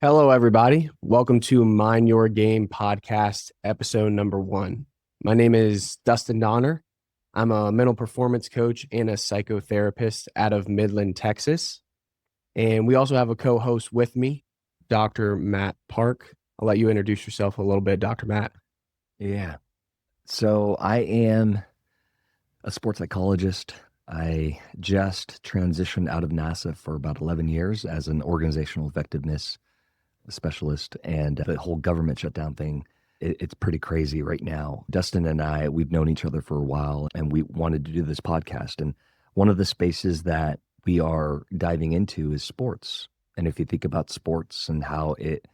Hello, everybody. Welcome to Mind Your Game podcast, episode number 1. My name is Dustin Donner. I'm a mental performance coach and a psychotherapist out of Midland, Texas. And we also have a co-host with me, Dr. Matt Park. I'll let you introduce yourself a little bit, Dr. Matt. Yeah. So I am a sports psychologist. I just transitioned out of NASA for about 11 years as an organizational effectiveness specialist, and the whole government shutdown thing, it's pretty crazy right now. Dustin and I, we've known each other for a while, and we wanted to do this podcast. And one of the spaces that we are diving into is sports. And if you think about sports and how it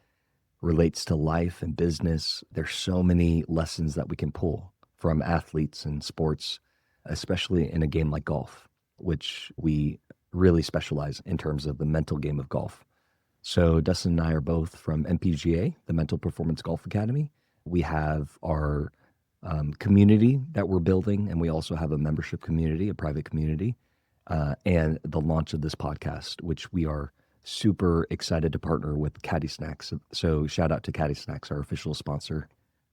relates to life and business, there's so many lessons that we can pull from athletes and sports, especially in a game like golf, which we really specialize in terms of the mental game of golf. So Dustin and I are both from MPGA, the Mental Performance Golf Academy. We have our community that we're building, and we also have a membership community, a private community, and the launch of this podcast, which we are super excited to partner with Caddy Snacks. So shout out to Caddy Snacks, our official sponsor.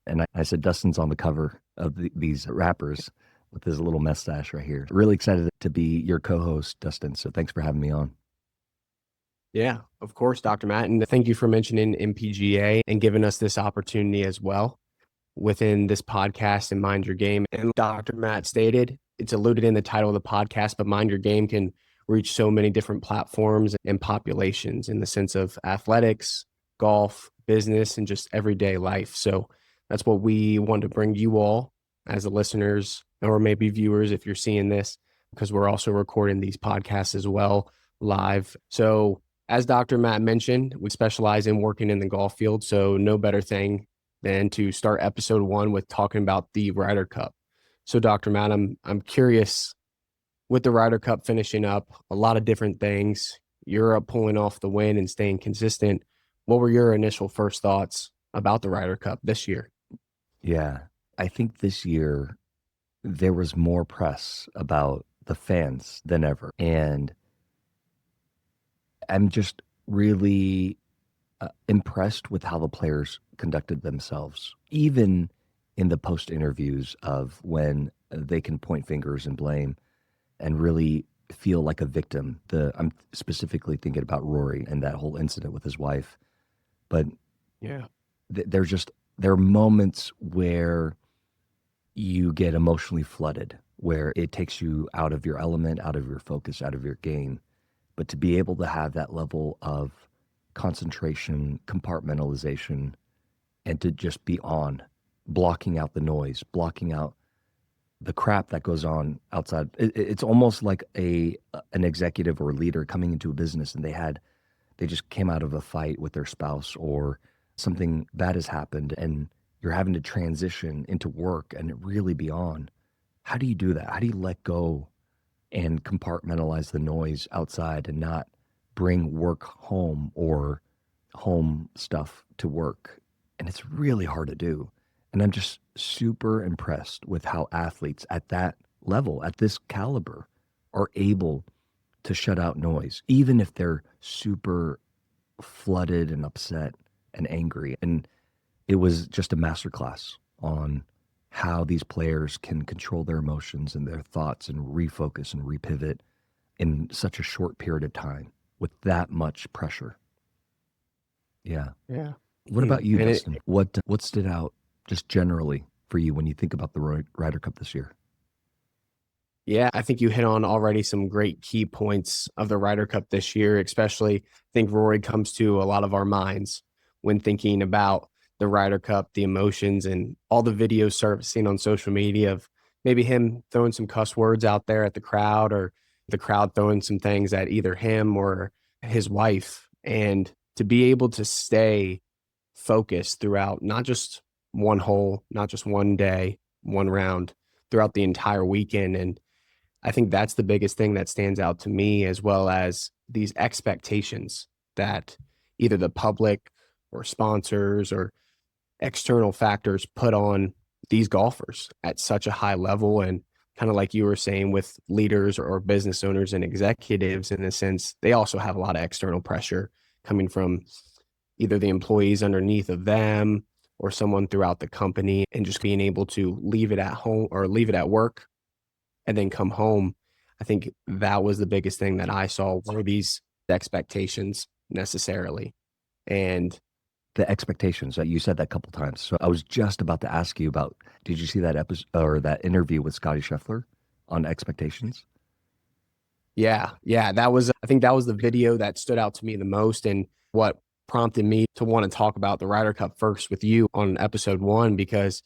And I said Dustin's on the cover of these wrappers with his little mustache right here. Really excited to be your co-host, Dustin. So thanks for having me on. Yeah, of course, Dr. Matt. And thank you for mentioning MPGA and giving us this opportunity as well within this podcast and Mind Your Game. And Dr. Matt stated, it's alluded in the title of the podcast, but Mind Your Game can reach so many different platforms and populations in the sense of athletics, golf, business, and just everyday life. So that's what we want to bring you all as the listeners, or maybe viewers if you're seeing this, because we're also recording these podcasts as well live. So as Dr. Matt mentioned, we specialize in working in the golf field. So no better thing than to start episode 1 with talking about the Ryder Cup. So Dr. Matt, I'm curious, with the Ryder Cup finishing up, a lot of different things, Europe pulling off the win and staying consistent. What were your initial first thoughts about the Ryder Cup this year? Yeah, I think this year there was more press about the fans than ever. And I'm just really impressed with how the players conducted themselves, even in the post interviews of when they can point fingers and blame and really feel like a victim. I'm specifically thinking about Rory and that whole incident with his wife. But yeah, there are moments where you get emotionally flooded, where it takes you out of your element, out of your focus, out of your game. But to be able to have that level of concentration, compartmentalization, and to just be on, blocking out the noise, blocking out the crap that goes on outside. It's almost like an executive or a leader coming into a business and they just came out of a fight with their spouse or something bad has happened and you're having to transition into work and really be on. How do you do that? How do you let go and compartmentalize the noise outside and not bring work home or home stuff to work? And it's really hard to do. And I'm just super impressed with how athletes at that level, at this caliber, are able to shut out noise, even if they're super flooded and upset and angry. And it was just a masterclass on how these players can control their emotions and their thoughts and refocus and repivot in such a short period of time with that much pressure. Yeah. Yeah. What about you, And Dustin? What stood out just generally for you when you think about the Ryder Cup this year? Yeah, I think you hit on already some great key points of the Ryder Cup this year, especially I think Rory comes to a lot of our minds when thinking about the Ryder Cup, the emotions and all the videos surfacing on social media of maybe him throwing some cuss words out there at the crowd or the crowd throwing some things at either him or his wife. And to be able to stay focused throughout not just one hole, not just one day, one round, throughout the entire weekend. And I think that's the biggest thing that stands out to me, as well as these expectations that either the public or sponsors or external factors put on these golfers at such a high level. And kind of like you were saying with leaders or business owners and executives, in a sense, they also have a lot of external pressure coming from either the employees underneath of them or someone throughout the company, and just being able to leave it at home or leave it at work and then come home. I think that was the biggest thing that I saw were these expectations necessarily. And The expectations, you said that a couple times. So I was just about to ask you about, did you see that episode or that interview with Scotty Scheffler on expectations? yeah, I think that was the video that stood out to me the most, and what prompted me to want to talk about the Ryder Cup first with you on episode 1, because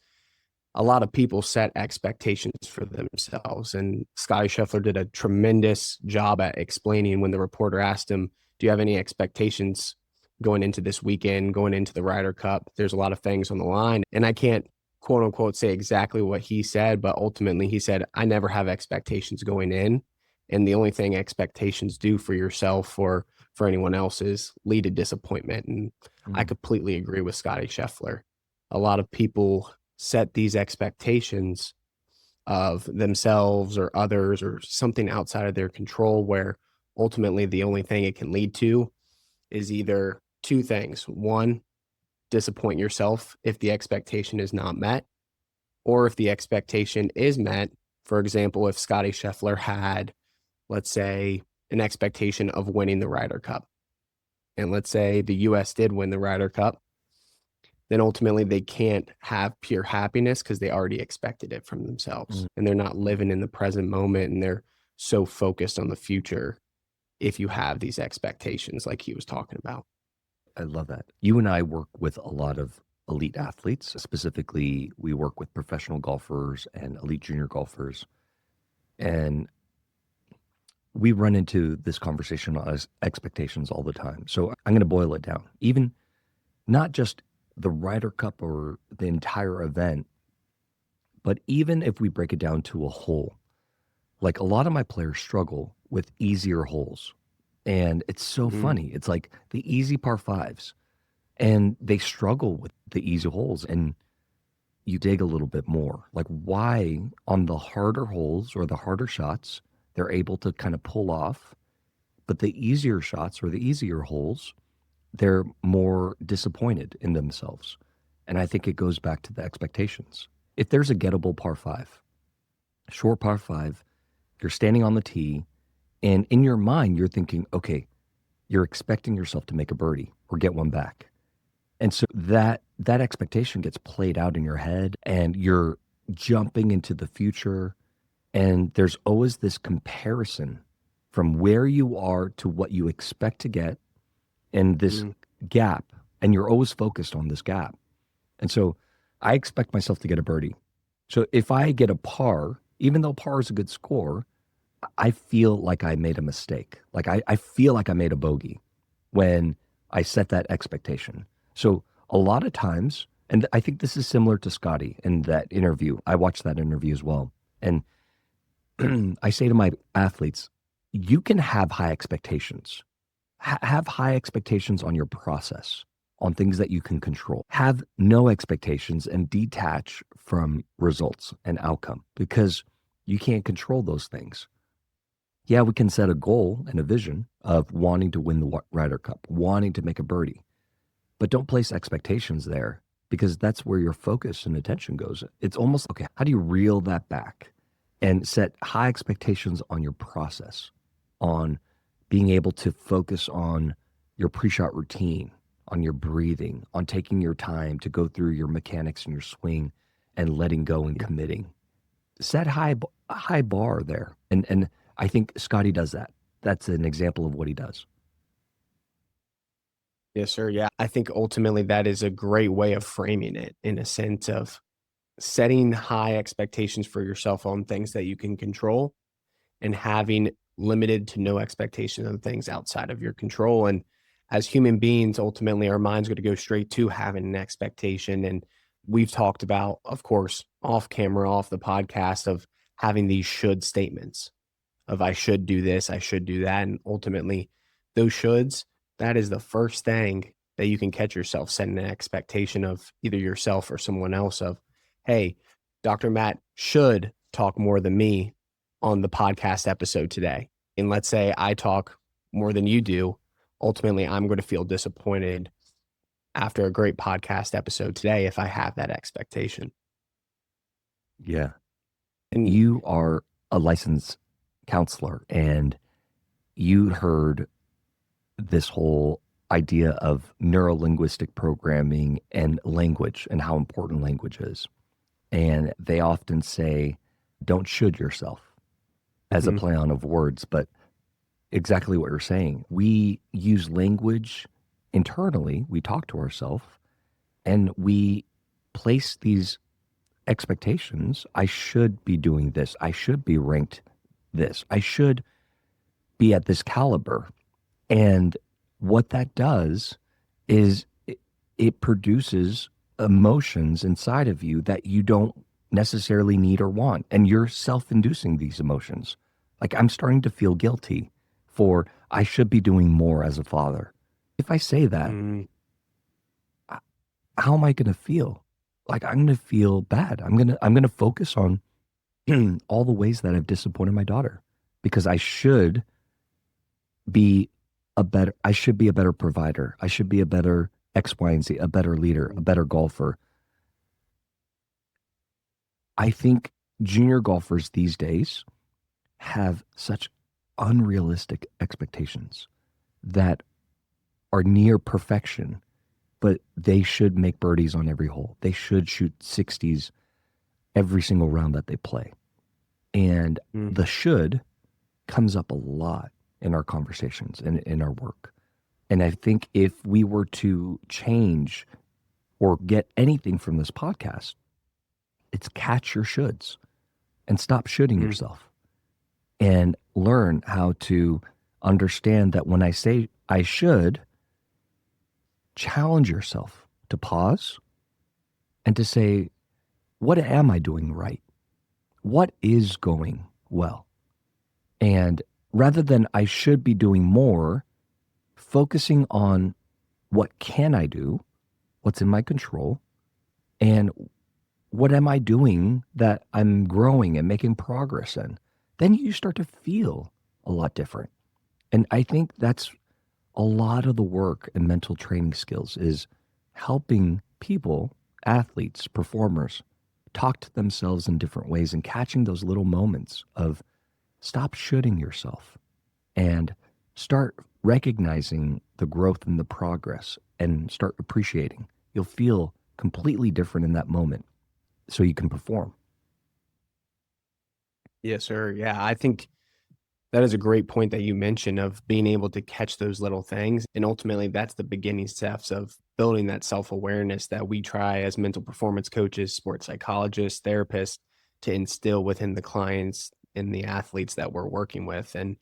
a lot of people set expectations for themselves. And Scotty Scheffler did a tremendous job at explaining when the reporter asked him, do you have any expectations going into this weekend, going into the Ryder Cup? There's a lot of things on the line. And I can't quote unquote say exactly what he said, but ultimately he said, I never have expectations going in. And the only thing expectations do for yourself or for anyone else is lead to disappointment. And I completely agree with Scotty Scheffler. A lot of people set these expectations of themselves or others or something outside of their control, where ultimately the only thing it can lead to is either two things. One, disappoint yourself if the expectation is not met, or if the expectation is met. For example, if Scotty Scheffler had, let's say, an expectation of winning the Ryder Cup, and let's say the U.S. did win the Ryder Cup, then ultimately they can't have pure happiness because they already expected it from themselves, and they're not living in the present moment, and they're so focused on the future if you have these expectations like he was talking about. I love that. You and I work with a lot of elite athletes. Specifically, we work with professional golfers and elite junior golfers. And we run into this conversation on expectations all the time. So I'm going to boil it down. Even not just the Ryder Cup or the entire event, but even if we break it down to a hole, like a lot of my players struggle with easier holes. And it's so funny. It's like the easy par fives, and they struggle with the easy holes. And you dig a little bit more, like why on the harder holes or the harder shots, they're able to kind of pull off, but the easier shots or the easier holes, they're more disappointed in themselves. And I think it goes back to the expectations. If there's a gettable par five, short par five, you're standing on the tee, and in your mind, you're thinking, okay, you're expecting yourself to make a birdie or get one back. And so that expectation gets played out in your head, and you're jumping into the future. And there's always this comparison from where you are to what you expect to get, and this gap. And you're always focused on this gap. And so I expect myself to get a birdie. So if I get a par, even though par is a good score, I feel like I made a mistake. Like I feel like I made a bogey when I set that expectation. So a lot of times, and I think this is similar to Scotty in that interview. I watched that interview as well. And I say to my athletes, you can have high expectations. Have high expectations on your process, on things that you can control. Have no expectations and detach from results and outcome, because you can't control those things. Yeah, we can set a goal and a vision of wanting to win the Ryder Cup, wanting to make a birdie, but don't place expectations there, because that's where your focus and attention goes. It's almost, okay, how do you reel that back and set high expectations on your process, on being able to focus on your pre-shot routine, on your breathing, on taking your time to go through your mechanics and your swing and letting go and committing. Set high bar there. And I think Scotty does that. That's an example of what he does. Yes, sir. Yeah. I think ultimately that is a great way of framing it, in a sense of setting high expectations for yourself on things that you can control, and having limited to no expectation on things outside of your control. And as human beings, ultimately our mind's going to go straight to having an expectation. And we've talked about, of course, off camera, off the podcast, of having these should statements of I should do this, I should do that. And ultimately those shoulds, that is the first thing that you can catch yourself setting an expectation of either yourself or someone else of, hey, Dr. Matt should talk more than me on the podcast episode today. And let's say I talk more than you do. Ultimately, I'm going to feel disappointed after a great podcast episode today if I have that expectation. Yeah. And You are a licensed counselor, and you heard this whole idea of neurolinguistic programming and language and how important language is. And they often say, don't should yourself as a Mhm. play on of words, but exactly what you're saying. We use language internally, we talk to ourselves, and we place these expectations. I should be doing this. I should be ranked this. I should be at this caliber. And what that does is it produces emotions inside of you that you don't necessarily need or want. And you're self inducing these emotions. Like, I'm starting to feel guilty for I should be doing more as a father. If I say that, Mm, how am I going to feel? Like, I'm going to feel bad. I'm going to focus on all the ways that I've disappointed my daughter because be I should be a better provider. I should be a better X, Y, and Z, a better leader, a better golfer. I think junior golfers these days have such unrealistic expectations that are near perfection, but they should make birdies on every hole. They should shoot 60s every single round that they play. And mm. the should comes up a lot in our conversations and in our work. And I think if we were to change or get anything from this podcast, it's catch your shoulds and stop shoulding Mm. yourself and learn how to understand that when I say I should, challenge yourself to pause and to say, what am I doing right? What is going well? And rather than I should be doing more, focusing on what can I do, what's in my control, and what am I doing that I'm growing and making progress in, then you start to feel a lot different. And I think that's a lot of the work and mental training skills is helping people, athletes, performers, talk to themselves in different ways and catching those little moments of stop shooting yourself and start recognizing the growth and the progress and start appreciating. You'll feel completely different in that moment so you can perform. Yes, sir. Yeah, I think that is a great point that you mentioned of being able to catch those little things. And ultimately, that's the beginning steps of building that self awareness that we try as mental performance coaches, sports psychologists, therapists to instill within the clients and the athletes that we're working with. And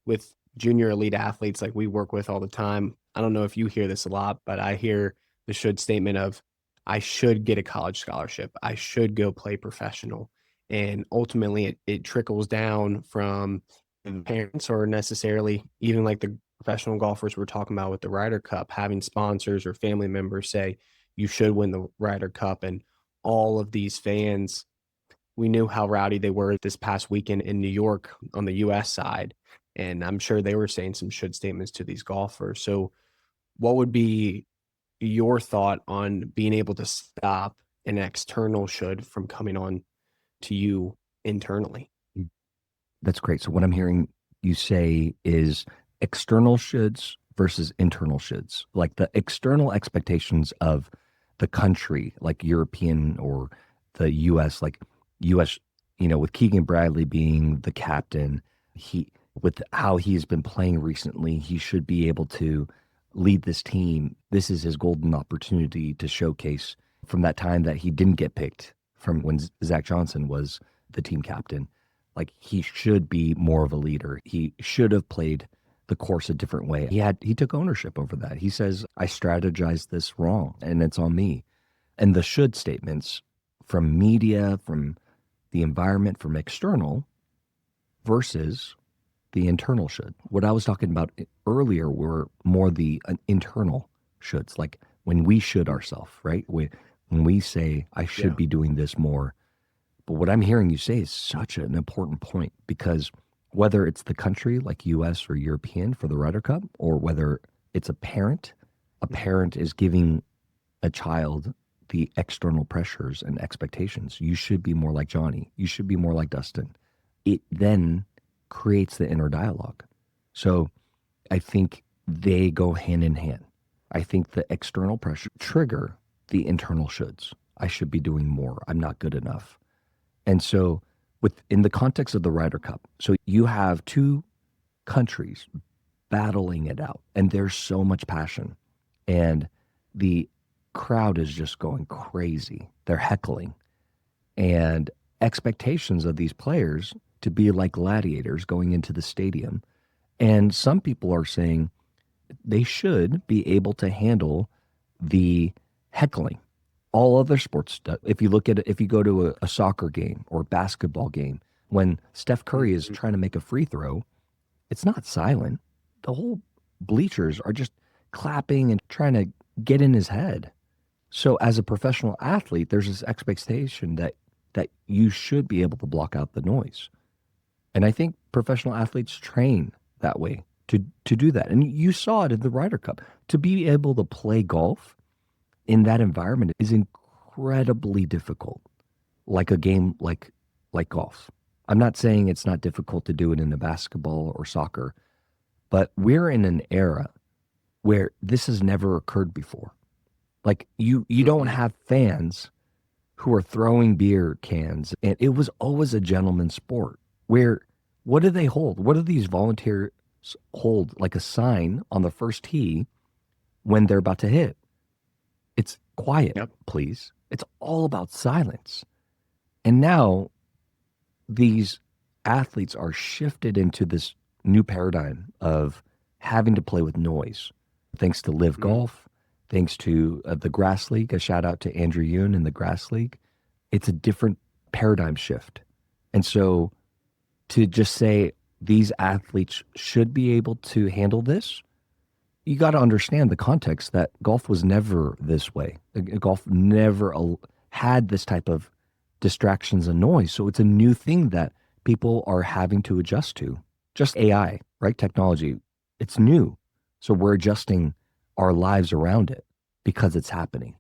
with junior elite athletes like we work with all the time, I don't know if you hear this a lot, but I hear the should statement of, I should get a college scholarship. I should go play professional. And ultimately, it trickles down from the parents or necessarily even like the professional golfers we're talking about with the Ryder Cup, having sponsors or family members say, you should win the Ryder Cup. And all of these fans, we knew how rowdy they were this past weekend in New York on the US side. And I'm sure they were saying some should statements to these golfers. So, what would be your thought on being able to stop an external should from coming on to you internally? That's great. So, what I'm hearing you say is external shoulds versus internal shoulds, like the external expectations of the country, like European or the US, like US, with Keegan Bradley being the captain, with how he's been playing recently, he should be able to lead this team. This is his golden opportunity to showcase from that time that he didn't get picked from when Zach Johnson was the team captain. Like, he should be more of a leader. He should have played the course a different way. He took ownership over that. He says, I strategized this wrong and it's on me. And the should statements from media, from the environment, from external versus the internal should. What I was talking about earlier were more the internal shoulds, like when we should ourselves, right? When we say, I should Yeah. be doing this more. But what I'm hearing you say is such an important point, because whether it's the country like US or European for the Ryder Cup, or whether it's a parent a parent is giving a child the external pressures and expectations. You should be more like Johnny. You should be more like Dustin. It then creates the inner dialogue. So I think they go hand in hand. I think the external pressure trigger the internal shoulds. I should be doing more. I'm not good enough. And so in the context of the Ryder Cup, so you have two countries battling it out, and there's so much passion. And the crowd is just going crazy. They're heckling. And expectations of these players to be like gladiators going into the stadium. And some people are saying they should be able to handle the heckling. All other sports, if you go to a soccer game or a basketball game, when Steph Curry is trying to make a free throw, it's not silent. The whole bleachers are just clapping and trying to get in his head. So as a professional athlete, there's this expectation that you should be able to block out the noise. And I think professional athletes train that way to do that. And you saw it in the Ryder Cup. To be able to play golf in that environment is incredibly difficult, like a game like golf. I'm not saying it's not difficult to do it in a basketball or soccer, but we're in an era where this has never occurred before. Like you don't have fans who are throwing beer cans, and it was always a gentleman's sport. Where what do they hold? What do these volunteers hold? Like a sign on the first tee when they're about to hit. It's quiet, please. It's all about silence. And now these athletes are shifted into this new paradigm of having to play with noise. Thanks to Live Golf, thanks to the Grass League, a shout out to Andrew Yoon in the Grass League. It's a different paradigm shift. And so to just say these athletes should be able to handle this, you got to understand the context that golf was never this way. Golf never had this type of distractions and noise. So it's a new thing that people are having to adjust to. Just AI, right? Technology, it's new. So we're adjusting our lives around it because it's happening.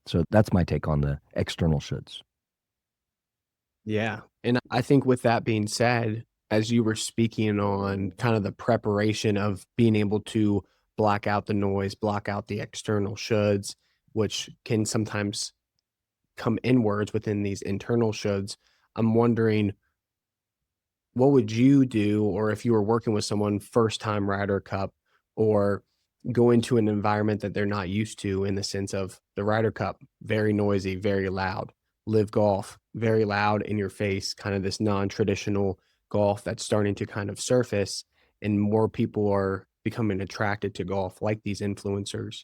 So that's my take on the external shoulds. Yeah. And I think with that being said, as you were speaking on kind of the preparation of being able to block out the noise, block out the external shoulds, which can sometimes come inwards within these internal shoulds, I'm wondering, what would you do, or if you were working with someone first time Ryder Cup, or go into an environment that they're not used to, in the sense of the Ryder Cup, very noisy, very loud. Live Golf, very loud, in your face, kind of this non-traditional golf that's starting to kind of surface, and more people are becoming attracted to golf, like these influencers.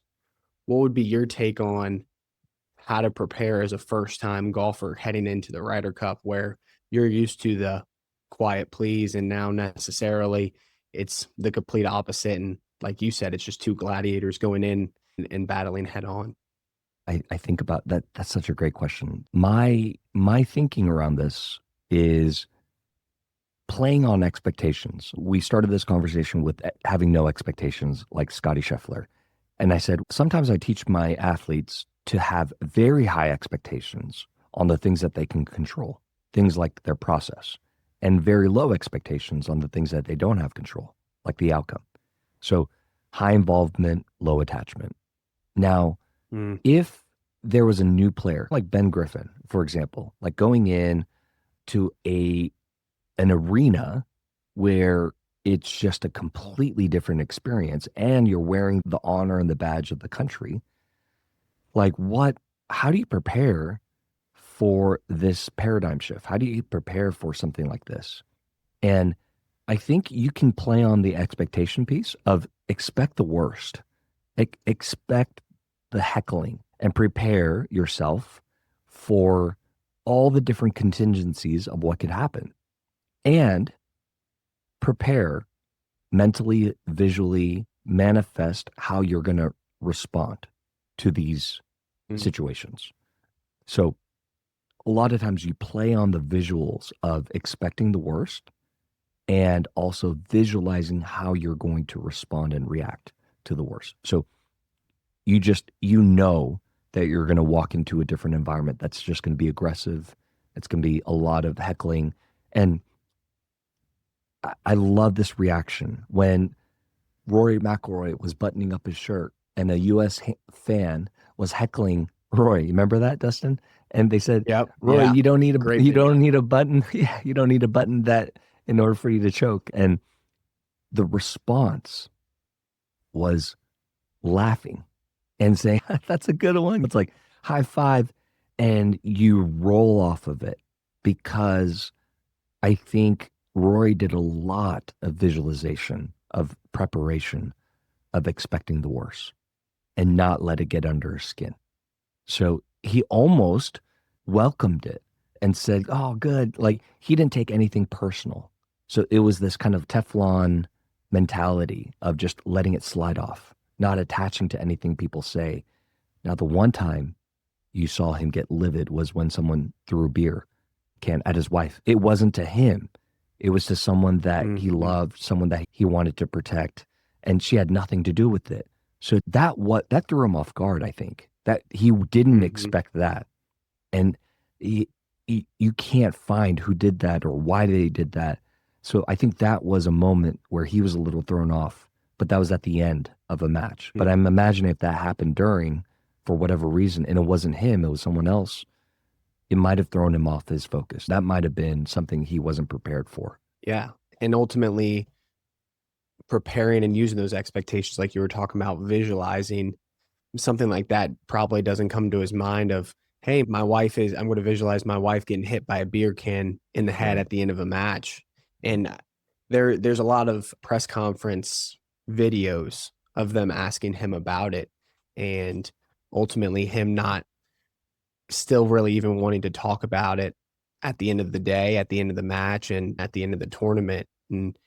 What would be your take on how to prepare as a first-time golfer heading into the Ryder Cup, where you're used to the quiet please, and now necessarily it's the complete opposite, and like you said, it's just two gladiators going in and battling head on? I think about that. That's such a great question. My thinking around this is playing on expectations. We started this conversation with having no expectations, like Scotty Scheffler. And I said, sometimes I teach my athletes to have very high expectations on the things that they can control, things like their process, and very low expectations on the things that they don't have control, like the outcome. So high involvement, low attachment. Now, if there was a new player, like Ben Griffin, for example, like going in to an arena where it's just a completely different experience and you're wearing the honor and the badge of the country, like how do you prepare for this paradigm shift? How do you prepare for something like this? And I think you can play on the expectation piece of expect the worst, expect the heckling, and prepare yourself for all the different contingencies of what could happen, and prepare mentally, visually, manifest how you're going to respond to these situations. So a lot of times you play on the visuals of expecting the worst and also visualizing how you're going to respond and react to the worst. So you know that you're going to walk into a different environment that's just going to be aggressive. It's going to be a lot of heckling. And I love this reaction when Rory McIlroy was buttoning up his shirt and a U.S. fan was heckling Rory. You remember that, Dustin? And they said, Yep. Rory, Yeah. you don't need Great you video. don't need a button. Yeah, you don't need a button that in order for you to choke. And the response was laughing and saying, that's a good one. It's like high five. And you roll off of it because I think Rory did a lot of visualization, of preparation, of expecting the worst and not let it get under his skin. So he almost welcomed it and said, oh, good. Like he didn't take anything personal. So it was this kind of Teflon mentality of just letting it slide off, not attaching to anything people say. Now, the one time you saw him get livid was when someone threw a beer can at his wife. It wasn't to him. It was to someone that he loved, someone that he wanted to protect, and she had nothing to do with it. So that threw him off guard, I think. That he didn't expect that. And you can't find who did that or why they did that. So I think that was a moment where he was a little thrown off, but that was at the end of a match. But I'm imagining if that happened during, for whatever reason, and it wasn't him, it was someone else, it might have thrown him off his focus. That might have been something he wasn't prepared for. Yeah. And ultimately preparing and using those expectations, like you were talking about, visualizing something like that probably doesn't come to his mind of, hey, I'm going to visualize my wife getting hit by a beer can in the head at the end of a match. And there's a lot of press conference videos of them asking him about it. And ultimately him not still really even wanting to talk about it at the end of the day, at the end of the match, and at the end of the tournament. And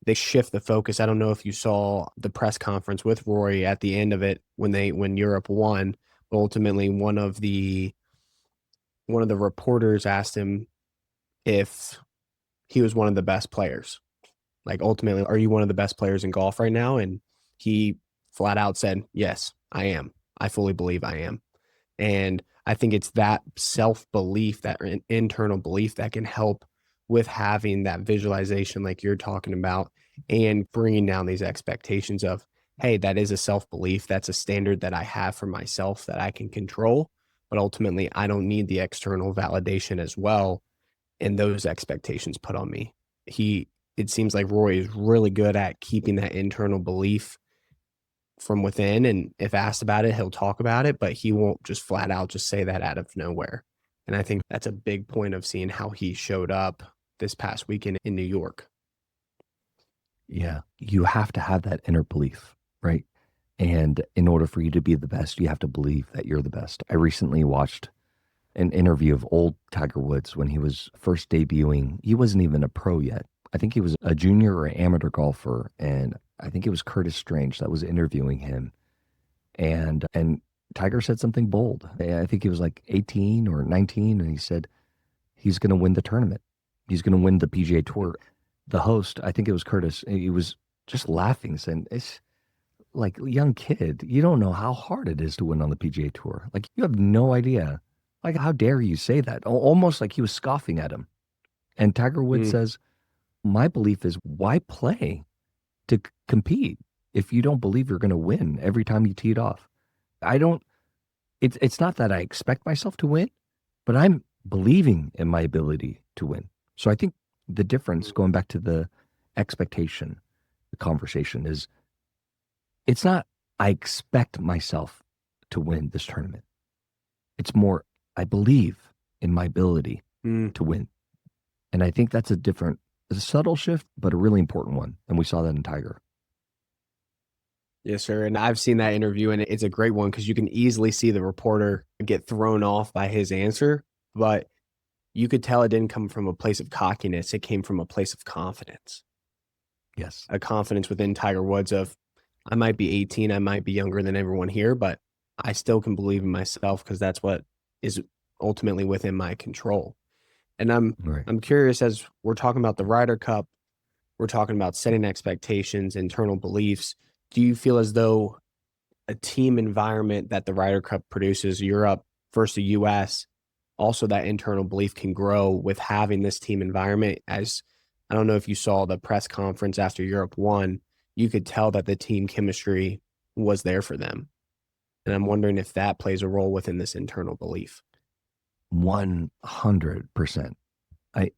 they shift the focus. I don't know if you saw the press conference with Rory at the end of it when Europe won. But ultimately, one of the reporters asked him if he was one of the best players. Like, ultimately, are you one of the best players in golf right now? And he flat out said, yes, I am. I fully believe I am. And I think it's that self-belief, that internal belief that can help with having that visualization like you're talking about and bringing down these expectations of, hey, that is a self-belief. That's a standard that I have for myself that I can control. But ultimately, I don't need the external validation as well and those expectations put on me. It seems like Roy is really good at keeping that internal belief from within, and if asked about it, he'll talk about it, but he won't just flat out just say that out of nowhere. And I think that's a big point of seeing how he showed up this past weekend in New York. Yeah, you have to have that inner belief, right? And in order for you to be the best, you have to believe that you're the best. I recently watched an interview of old Tiger Woods when he was first debuting. He wasn't even a pro yet. I think he was a junior or amateur golfer, and I think it was Curtis Strange that was interviewing him. And Tiger said something bold. I think he was like 18 or 19, and he said he's going to win the tournament. He's going to win the PGA Tour. The host, I think it was Curtis, he was just laughing, saying, it's like, young kid, you don't know how hard it is to win on the PGA Tour. Like, you have no idea. Like, how dare you say that? Almost like he was scoffing at him. And Tiger Woods says, my belief is, why play to compete if you don't believe you're going to win every time you tee it off? It's not that I expect myself to win, but I'm believing in my ability to win. So I think the difference, going back to the expectation, the conversation, is it's not I expect myself to win this tournament. It's more I believe in my ability to win. And I think that's a subtle shift, but a really important one. And we saw that in Tiger. Yes, sir. And I've seen that interview, and it's a great one because you can easily see the reporter get thrown off by his answer, but you could tell it didn't come from a place of cockiness. It came from a place of confidence. Yes. A confidence within Tiger Woods of, I might be 18, I might be younger than everyone here, but I still can believe in myself because that's what is ultimately within my control. And I'm curious, as we're talking about the Ryder Cup, we're talking about setting expectations, internal beliefs. Do you feel as though a team environment that the Ryder Cup produces, Europe versus the US, also that internal belief can grow with having this team environment. As I don't know if you saw the press conference after Europe won, you could tell that the team chemistry was there for them. And I'm wondering if that plays a role within this internal belief. 100%. I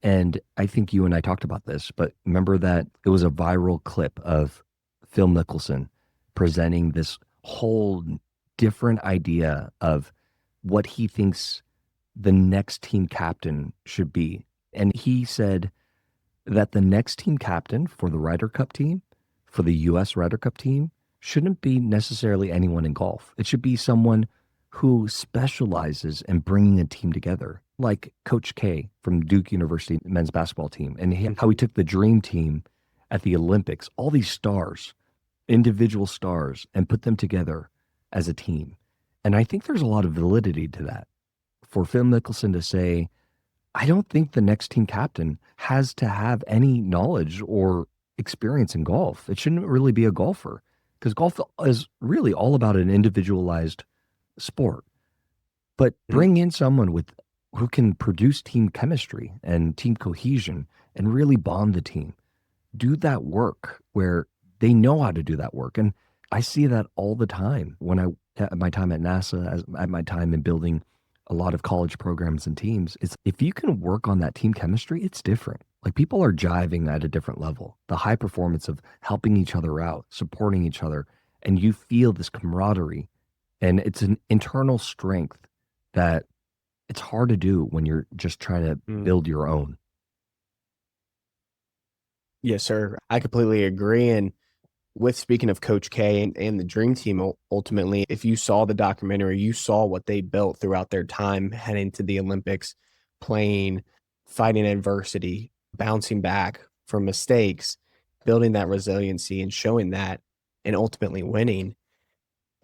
think you and I talked about this, but remember that it was a viral clip of Phil Mickelson presenting this whole different idea of what he thinks the next team captain should be. And he said that the next team captain for the Ryder Cup team, for the US Ryder Cup team, shouldn't be necessarily anyone in golf. It should be someone who specializes in bringing a team together, like Coach K from Duke University men's basketball team, and how he took the dream team at the Olympics, all these stars, individual stars, and put them together as a team. And I think there's a lot of validity to that. For Phil Mickelson to say, I don't think the next team captain has to have any knowledge or experience in golf. It shouldn't really be a golfer, because golf is really all about an individualized sport. But bring in someone who can produce team chemistry and team cohesion and really bond the team. Do that work where they know how to do that work. And I see that all the time when at my time at NASA, at my time in building a lot of college programs and teams. It's if you can work on that team chemistry, it's different. Like, people are jiving at a different level. The high performance of helping each other out, supporting each other, and you feel this camaraderie. And it's an internal strength that it's hard to do when you're just trying to build your own. Yes, sir. I completely agree. And with speaking of Coach K and the Dream Team, ultimately, if you saw the documentary, you saw what they built throughout their time heading to the Olympics, playing, fighting adversity, bouncing back from mistakes, building that resiliency and showing that, and ultimately winning.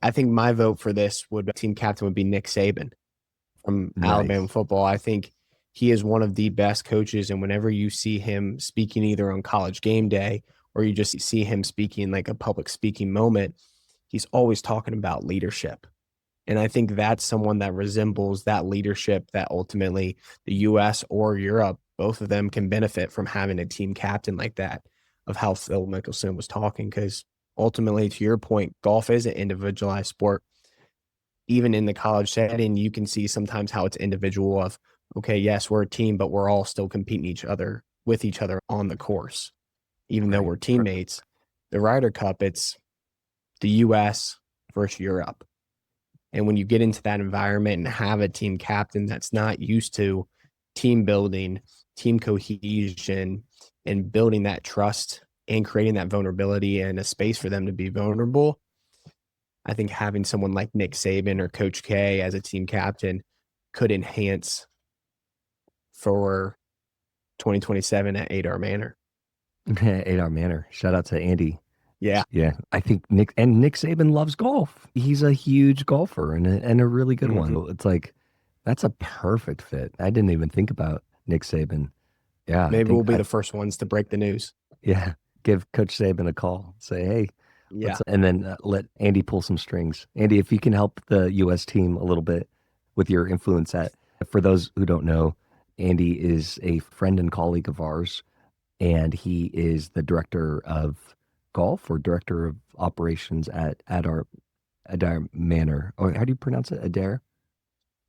I think my vote for this team captain would be Nick Saban from Alabama football. I think he is one of the best coaches. And whenever you see him speaking either on College Game Day or you just see him speaking like a public speaking moment, he's always talking about leadership. And I think that's someone that resembles that leadership that ultimately the US or Europe, both of them can benefit from having a team captain like that, of how Phil Mickelson was talking. Because ultimately, to your point, golf is an individualized sport. Even in the college setting, you can see sometimes how it's individual of, okay, yes, we're a team, but we're all still competing with each other on the course. Even though we're teammates, the Ryder Cup, it's the US versus Europe. And when you get into that environment and have a team captain that's not used to team building, team cohesion, and building that trust and creating that vulnerability and a space for them to be vulnerable, I think having someone like Nick Saban or Coach K as a team captain could enhance for 2027 at Adar Manor. Adar Manor. Shout out to Andy. Yeah. Yeah. I think Nick Saban loves golf. He's a huge golfer and a really good one. It's like, that's a perfect fit. I didn't even think about Nick Saban. Yeah. Maybe we'll be the first ones to break the news. Yeah. Give Coach Saban a call. Say, hey. Yeah. And then let Andy pull some strings. Andy, if you can help the U.S. team a little bit with your influence for those who don't know, Andy is a friend and colleague of ours, and he is the director of golf or director of operations at Adar Manor. Or how do you pronounce it? Adar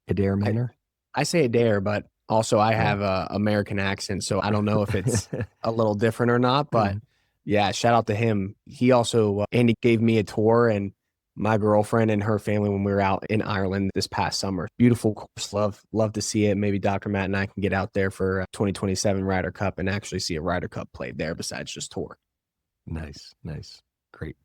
Manor? I say Adair, but also I have a American accent, so I don't know if it's a little different or not, but yeah, shout out to him. He also, Andy gave me a tour and my girlfriend and her family when we were out in Ireland this past summer. Beautiful course. Love to see it. Maybe Dr. Matt and I can get out there for 2027 Ryder Cup and actually see a Ryder Cup played there besides just tour. Nice. Great.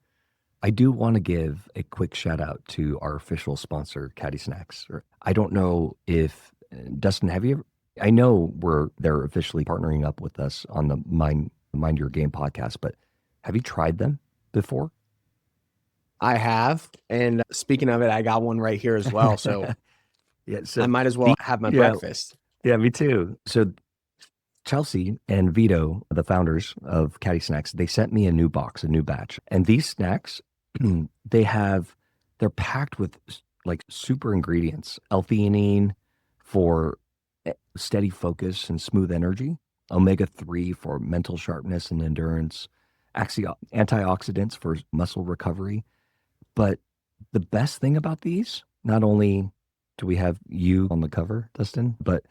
I do want to give a quick shout out to our official sponsor, Caddy Snacks. I don't know if, Dustin, have you ever, I know they're officially partnering up with us on the Mind Your Game podcast, but have you tried them before? I have. And speaking of it, I got one right here as well. So, yeah, so I might as well have my breakfast. Yeah, me too. So Chelsea and Vito, the founders of Caddy Snacks, they sent me a new batch. And these snacks, they have they're packed with like super ingredients, L-theanine for steady focus and smooth energy, omega-3 for mental sharpness and endurance, antioxidants for muscle recovery. But the best thing about these, not only do we have you on the cover, Dustin, but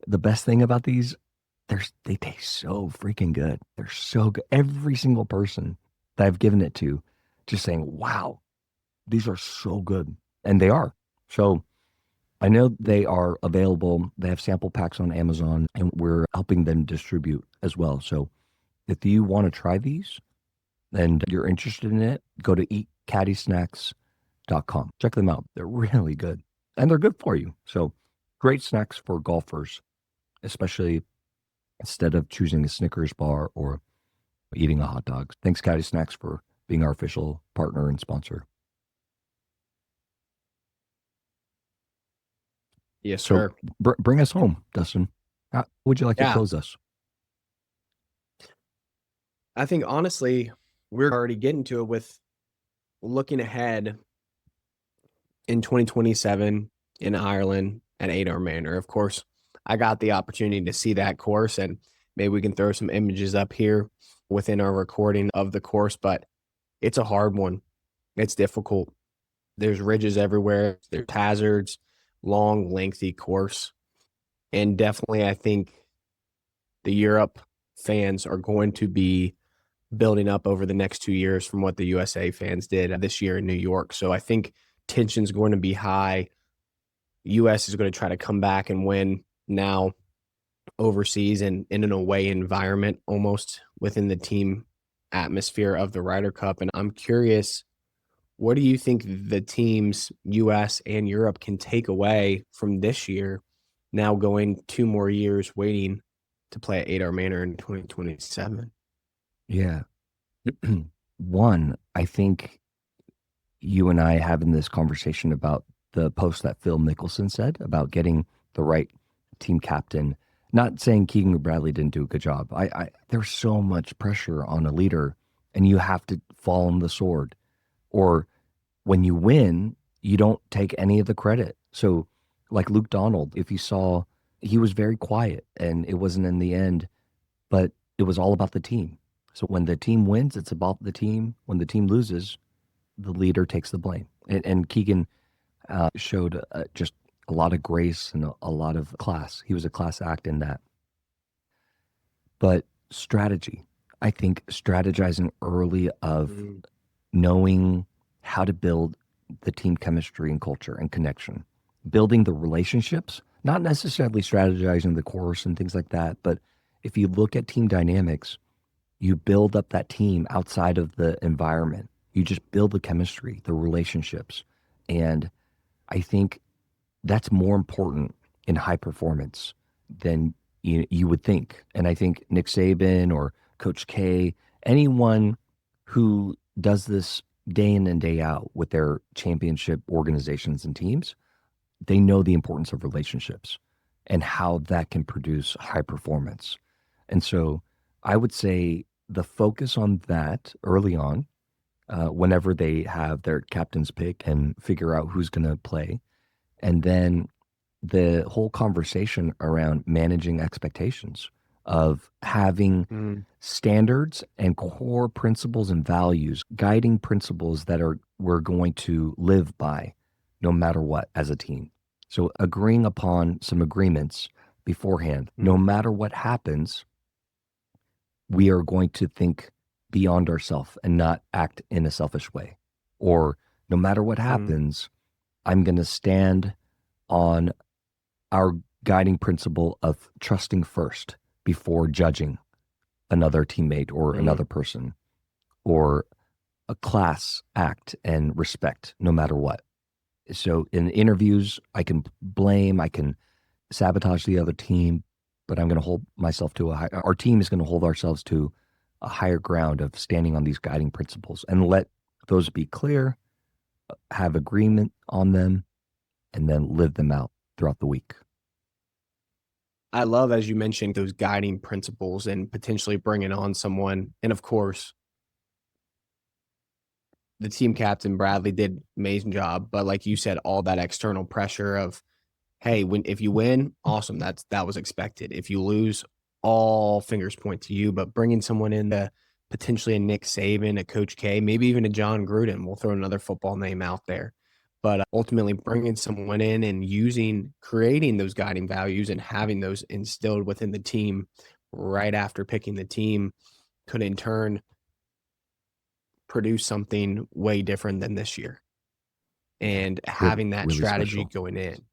the best thing about these, they taste so freaking good. They're so good. Every single person that I've given it to, just saying, wow, these are so good. And they are. So I know they are available. They have sample packs on Amazon, and we're helping them distribute as well. So if you want to try these and you're interested in it, go to eatcaddysnacks.com. Check them out. They're really good. And they're good for you. So great snacks for golfers, especially instead of choosing a Snickers bar or eating a hot dog. Thanks, Caddy Snacks, for being our official partner and sponsor. Yes, So sir. bring us home, Dustin. How would you like to Yeah. close us? I think honestly, we're already getting to it with looking ahead in 2027 in Ireland at Adar Manor. Of course, I got the opportunity to see that course, and maybe we can throw some images up here within our recording of the course, but it's a hard one. It's difficult. There's ridges everywhere. There's hazards, long, lengthy course. And definitely, I think the Europe fans are going to be building up over the next 2 years from what the USA fans did this year in New York. So I think tension's going to be high. US is going to try to come back and win now overseas and in an away environment almost within the team atmosphere of the Ryder Cup. And I'm curious, what do you think the teams, US and Europe, can take away from this year, now going 2 more years waiting to play at Adar Manor in 2027? Yeah. One, I think you and I having this conversation about the post that Phil Mickelson said about getting the right team captain. Not saying Keegan Bradley didn't do a good job. There's so much pressure on a leader, and you have to fall on the sword. Or when you win, you don't take any of the credit. So, like Luke Donald, if you saw, he was very quiet, and it wasn't in the end, but it was all about the team. So when the team wins, it's about the team. When the team loses, the leader takes the blame. And Keegan showed just a lot of grace and a lot of class. He was a class act in that. But strategy, I think strategizing early of knowing how to build the team chemistry and culture and connection, building the relationships, not necessarily strategizing the course and things like that. But if you look at team dynamics, you build up that team outside of the environment. You just build the chemistry, the relationships. And I think that's more important in high performance than you would think. And I think Nick Saban or Coach K, anyone who does this day in and day out with their championship organizations and teams, they know the importance of relationships and how that can produce high performance. And so I would say the focus on that early on, whenever they have their captain's pick and figure out who's going to play. And then the whole conversation around managing expectations of having standards and core principles and values, guiding principles that we're going to live by no matter what as a team. So agreeing upon some agreements beforehand, no matter what happens, we are going to think beyond ourselves and not act in a selfish way. Or no matter what happens, I'm going to stand on our guiding principle of trusting first before judging another teammate or another person, or a class act and respect no matter what. So in interviews, I can blame, I can sabotage the other team, but I'm going to hold myself to our team is going to hold ourselves to a higher ground of standing on these guiding principles and let those be clear, have agreement on them, and then live them out throughout the week. I love, as you mentioned, those guiding principles and potentially bringing on someone. And of course, the team captain, Bradley, did amazing job. But like you said, all that external pressure of, hey, if you win, awesome. That was expected. If you lose, all fingers point to you. But bringing someone in, potentially a Nick Saban, a Coach K, maybe even a John Gruden, we'll throw another football name out there. But ultimately bringing someone in and creating those guiding values and having those instilled within the team right after picking the team could in turn produce something way different than this year. And having that Really strategy special. going in.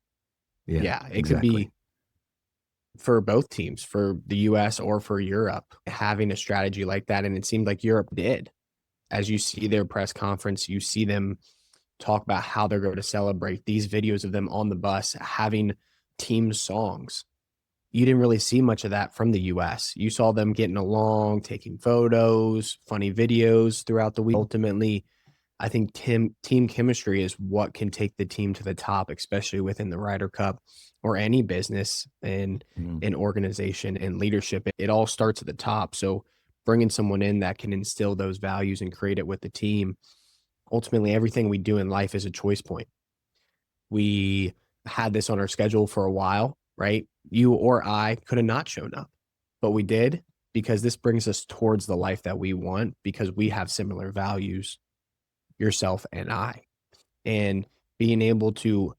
Yeah, Yeah, it could exactly. be for both teams, for the US or for Europe, having a strategy like that. And it seemed like Europe did. As you see their press conference, you see them talk about how they're going to celebrate, these videos of them on the bus having team songs. You didn't really see much of that from the US. You saw them getting along, taking photos, funny videos throughout the week. Ultimately, I think team chemistry is what can take the team to the top, especially within the Ryder Cup or any business and an organization and leadership. It all starts at the top. So bringing someone in that can instill those values and create it with the team. Ultimately, everything we do in life is a choice point. We had this on our schedule for a while, right? You or I could have not shown up, but we did because this brings us towards the life that we want because we have similar values, yourself and I. And being able to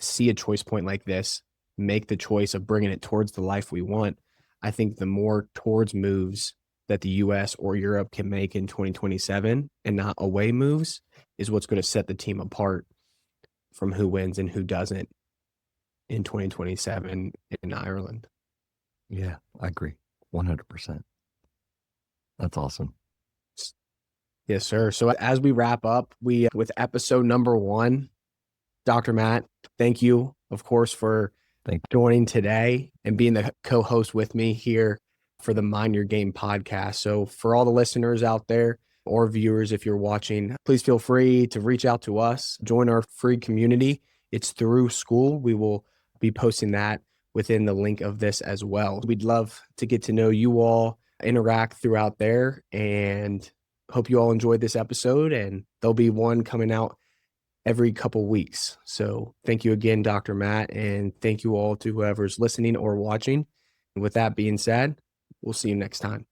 see a choice point like this, make the choice of bringing it towards the life we want, I think the more towards moves that the US or Europe can make in 2027 and not away moves is what's going to set the team apart from who wins and who doesn't in 2027 in Ireland. Yeah, I agree. 100%. That's awesome. Yes, sir. So as we wrap up, with episode number 1, Dr. Matt, thank you, of course, for joining today and being the co-host with me here for the Mind Your Game podcast. So for all the listeners out there or viewers, if you're watching, please feel free to reach out to us, join our free community. It's through school. We will be posting that within the link of this as well. We'd love to get to know you all, interact throughout there, and hope you all enjoyed this episode. And there'll be one coming out every couple weeks. So thank you again, Dr. Matt, and thank you all to whoever's listening or watching. And with that being said, we'll see you next time.